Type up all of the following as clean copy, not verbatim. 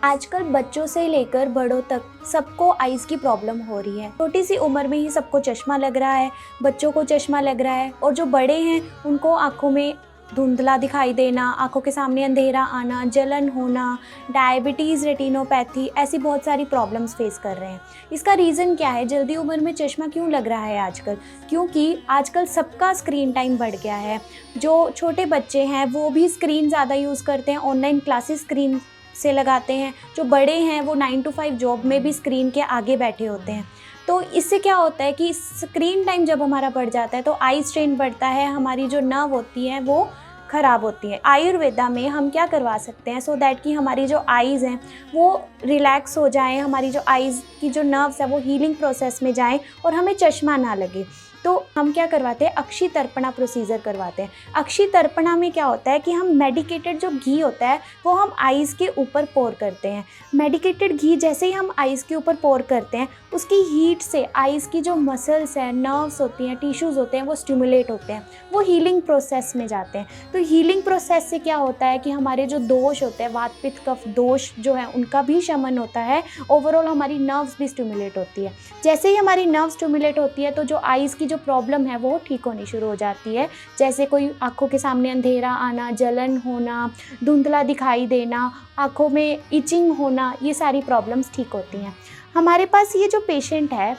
आजकल बच्चों से लेकर बड़ों तक सबको आइज़ की प्रॉब्लम हो रही है। छोटी सी उम्र में ही सबको चश्मा लग रहा है, बच्चों को चश्मा लग रहा है और जो बड़े हैं उनको आँखों में धुंधला दिखाई देना, आँखों के सामने अंधेरा आना, जलन होना, डायबिटीज़, रेटिनोपैथी, ऐसी बहुत सारी प्रॉब्लम्स फेस कर रहे हैं। इसका रीज़न क्या है? जल्दी उम्र में चश्मा क्यों लग रहा है आजकल? क्योंकि आजकल सबका स्क्रीन टाइम बढ़ गया है। जो छोटे बच्चे हैं वो भी स्क्रीन ज़्यादा यूज़ करते हैं, ऑनलाइन क्लासेस स्क्रीन से लगाते हैं। जो बड़े हैं वो 9 to 5 जॉब में भी स्क्रीन के आगे बैठे होते हैं। तो इससे क्या होता है कि स्क्रीन टाइम जब हमारा बढ़ जाता है तो आई स्ट्रेन बढ़ता है, हमारी जो नर्व होती है वो ख़राब होती है। आयुर्वेदा में हम क्या करवा सकते हैं सो दैट कि हमारी जो आइज़ हैं वो रिलैक्स हो जाएं, हमारी जो आइज़ की जो नर्व्स है वो हीलिंग प्रोसेस में जाएं और हमें चश्मा ना लगे। तो हम क्या करवाते हैं? अक्षी तर्पणा प्रोसीजर करवाते हैं। अक्षी तर्पणा में क्या होता है कि हम मेडिकेटेड जो घी होता है वो हम आइज़ के ऊपर पोर करते हैं। मेडिकेटेड घी जैसे ही हम आइज़ के ऊपर पोर करते हैं उसकी हीट से आइज़ की जो मसल्स हैं, नर्व्स होती हैं, टिश्यूज़ होते हैं वो स्टिमुलेट होते हैं, वो हीलिंग प्रोसेस में जाते हैं। तो हीलिंग प्रोसेस से क्या होता है कि हमारे जो दोष होते हैं, वात पित्त कफ दोष जो है उनका भी शमन होता है। ओवरऑल हमारी नर्व्स भी स्टिमुलेट होती है। जैसे ही हमारी नर्व स्टिमुलेट होती है तो जो आइज़ की जो प्रॉब्लम है वो ठीक होनी शुरू हो जाती है। जैसे कोई आँखों के सामने अंधेरा आना, जलन होना, धुंधला दिखाई देना, आँखों में इचिंग होना, ये सारी प्रॉब्लम्स ठीक होती हैं। हमारे पास ये जो पेशेंट है,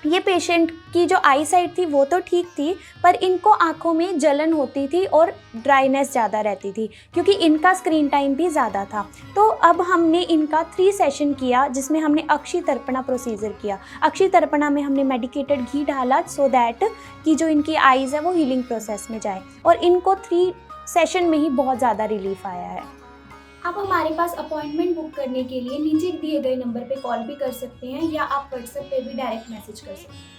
ये पेशेंट की जो आई साइट थी वो तो ठीक थी, पर इनको आँखों में जलन होती थी और ड्राइनेस ज़्यादा रहती थी क्योंकि इनका स्क्रीन टाइम भी ज़्यादा था। तो अब हमने इनका 3 सेशन किया जिसमें हमने अक्षी तर्पणा प्रोसीजर किया। अक्षी तर्पणा में हमने मेडिकेटेड घी डाला सो दैट कि जो इनकी आइज़ है वो हीलिंग प्रोसेस में जाए और इनको 3 सेशन में ही बहुत ज़्यादा रिलीफ आया है। आप हमारे पास अपॉइंटमेंट बुक करने के लिए नीचे दिए गए नंबर पे कॉल भी कर सकते हैं या आप व्हाट्सएप पे भी डायरेक्ट मैसेज कर सकते हैं।